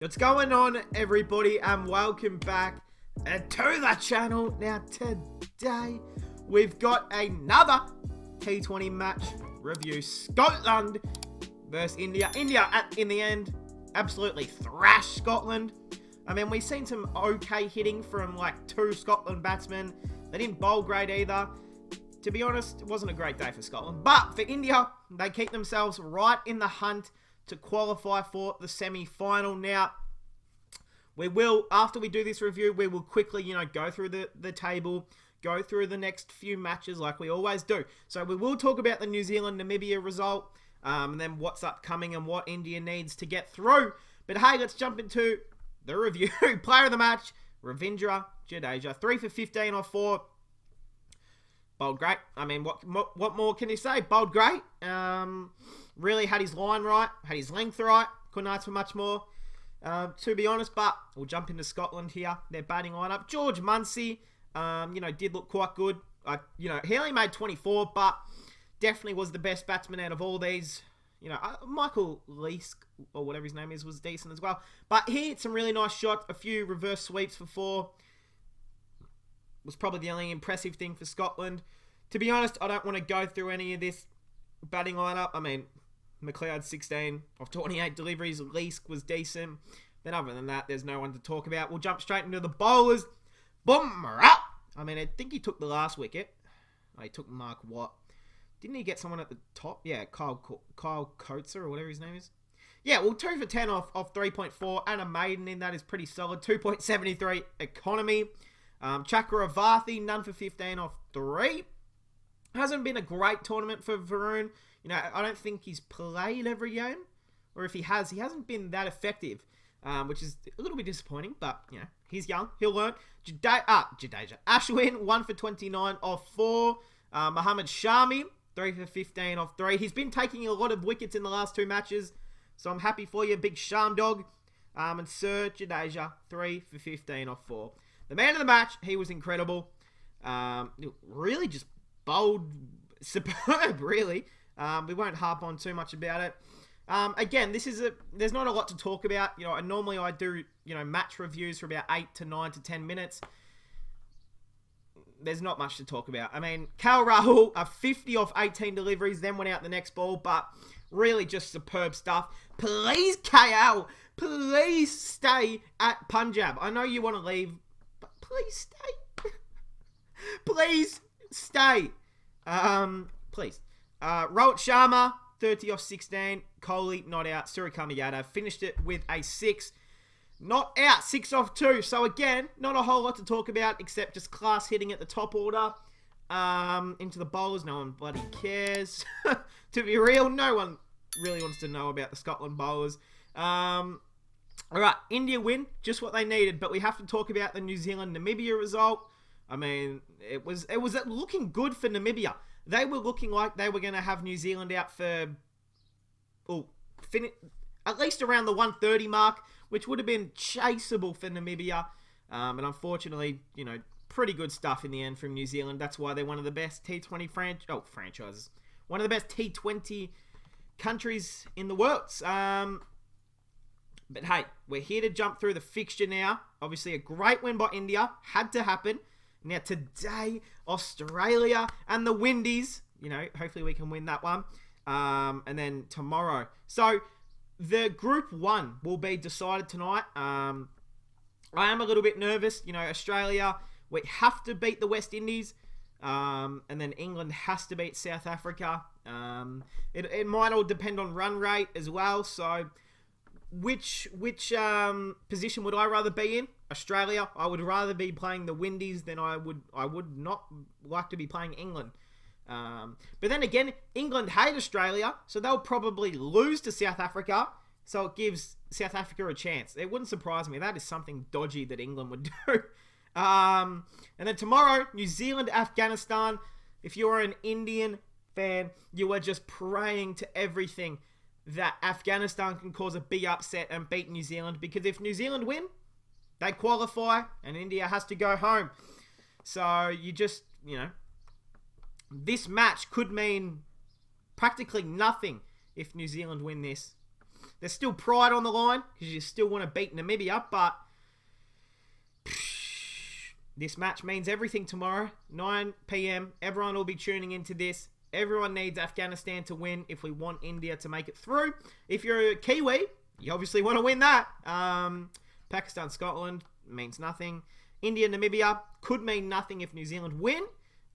What's going on, everybody, and welcome back to the channel. Now today we've got another T20 match review. Scotland versus India. India in the end absolutely thrashed Scotland. I mean, we've seen some okay hitting from like two Scotland batsmen. They didn't bowl great either. To be honest, it wasn't a great day for Scotland. But for India, they keep themselves right in the hunt to qualify for the semi-final. Now, we will, after we do this review, we will quickly, go through the table, go through the next few matches like we always do. So we will talk about the New Zealand-Namibia result, and then what's upcoming and what India needs to get through. But hey, let's jump into the review. Player of the match, Ravindra Jadeja. 3 for 15 off 4. Bowled great. I mean, what more can you say? Bowled great. Really had his line right, had his length right. Couldn't ask for much more, to be honest. But we'll jump into Scotland here. Their batting lineup. George Munsey, did look quite good. He only made 24, but definitely was the best batsman out of all these. Michael Leask, or whatever his name is, was decent as well. But he hit some really nice shots. A few reverse sweeps for 4. Was probably the only impressive thing for Scotland. To be honest, I don't want to go through any of this batting lineup. I mean, McLeod 16 of 28 deliveries. Leask was decent. Then other than that, there's no one to talk about. We'll jump straight into the bowlers. Bumrah! I mean, I think he took the last wicket. Oh, he took Mark Watt. Didn't he get someone at the top? Yeah, Kyle Coates or whatever his name is. Yeah, well, 2 for 10 off 3.4. And a maiden in that is pretty solid. 2.73 economy. Chakravarthi, none for 15 off 3. Hasn't been a great tournament for Varun. I don't think he's played every game. Or if he has, he hasn't been that effective. Which is a little bit disappointing. But, he's young. He'll learn. Jadeja. Ashwin, 1 for 29 off 4. Mohammad Shami, 3 for 15 off 3. He's been taking a lot of wickets in the last 2 matches. So I'm happy for you, big Sham dog. And Sir Jadeja, 3 for 15 off 4. The man of the match, he was incredible. Really just bowled superb, really. We won't harp on too much about it. Again, there's not a lot to talk about. Normally I do, match reviews for about 8 to 9 to 10 minutes. There's not much to talk about. I mean, KL Rahul, a 50 off 18 deliveries, then went out the next ball, but really just superb stuff. Please, KL, please stay at Punjab. I know you want to leave, but please stay. Please stay. Please. Rohit Sharma, 30 off 16. Kohli, not out. Suryakumar Yadav finished it with a 6. Not out. 6 off 2. So again, not a whole lot to talk about except just class hitting at the top order. Into the bowlers. No one bloody cares. To be real, no one really wants to know about the Scotland bowlers. Alright, India win. Just what they needed. But we have to talk about the New Zealand-Namibia result. I mean, it was looking good for Namibia. They were looking like they were going to have New Zealand out for at least around the 130 mark, which would have been chaseable for Namibia. And unfortunately, pretty good stuff in the end from New Zealand. That's why they're one of the best T20 franchises. One of the best T20 countries in the world. But hey, we're here to jump through the fixture now. Obviously, a great win by India. Had to happen. Now, today, Australia and the Windies. Hopefully we can win that one. And then tomorrow. So, the Group 1 will be decided tonight. I am a little bit nervous. Australia, we have to beat the West Indies. And then England has to beat South Africa. It might all depend on run rate as well. So, which position would I rather be in? Australia. I would rather be playing the Windies than I would not like to be playing England. But then again, England hate Australia, so they'll probably lose to South Africa. So it gives South Africa a chance. It wouldn't surprise me. That is something dodgy that England would do. And then tomorrow, New Zealand, Afghanistan. If you're an Indian fan, you are just praying to everything that Afghanistan can cause a big upset and beat New Zealand. Because if New Zealand win, they qualify and India has to go home. So you just, this match could mean practically nothing if New Zealand win this. There's still pride on the line because you still want to beat Namibia, but this match means everything tomorrow, 9 p.m. Everyone will be tuning into this. Everyone needs Afghanistan to win if we want India to make it through. If you're a Kiwi, you obviously want to win that. Pakistan, Scotland means nothing. India, Namibia could mean nothing if New Zealand win.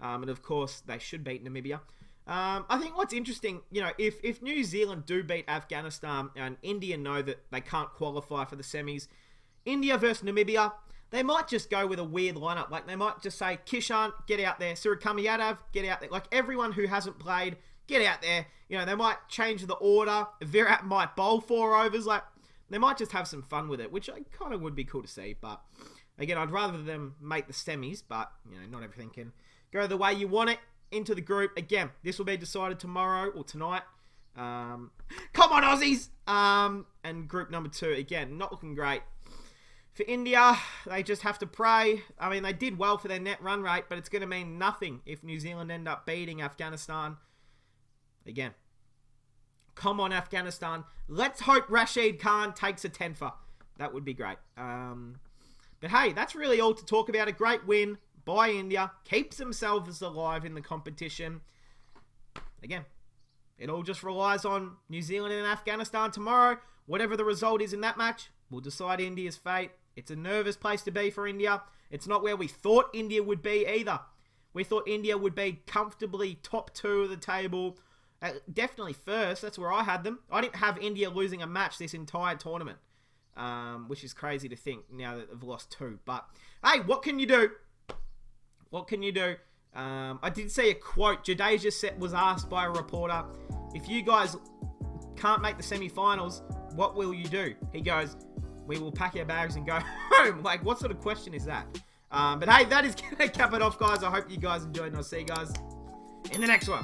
And of course, they should beat Namibia. I think what's interesting, if New Zealand do beat Afghanistan and India know that they can't qualify for the semis, India versus Namibia, they might just go with a weird lineup. Like, they might just say, Kishan, get out there. Surikami Yadav, get out there. Like, everyone who hasn't played, get out there. They might change the order. Virat might bowl 4 overs. Like, they might just have some fun with it, which I kind of would be cool to see. But, again, I'd rather them make the semis, but, not everything can go the way you want it. Into the group. Again, this will be decided tomorrow or tonight. Come on, Aussies! And group number 2, again, not looking great. For India, they just have to pray. I mean, they did well for their net run rate, but it's going to mean nothing if New Zealand end up beating Afghanistan. Again, come on, Afghanistan. Let's hope Rashid Khan takes a 10-fer. That would be great. But hey, that's really all to talk about. A great win by India. Keeps themselves alive in the competition. Again, it all just relies on New Zealand and Afghanistan tomorrow. Whatever the result is in that match will decide India's fate. It's a nervous place to be for India. It's not where we thought India would be either. We thought India would be comfortably top 2 of the table. Definitely first. That's where I had them. I didn't have India losing a match this entire tournament. Which is crazy to think now that they've lost 2. But, hey, what can you do? What can you do? I did see a quote. Jadeja was asked by a reporter, if you guys can't make the semi-finals, what will you do? He goes, we will pack our bags and go home. Like, what sort of question is that? But hey, that is going to cap it off, guys. I hope you guys enjoyed, and I'll see you guys in the next one.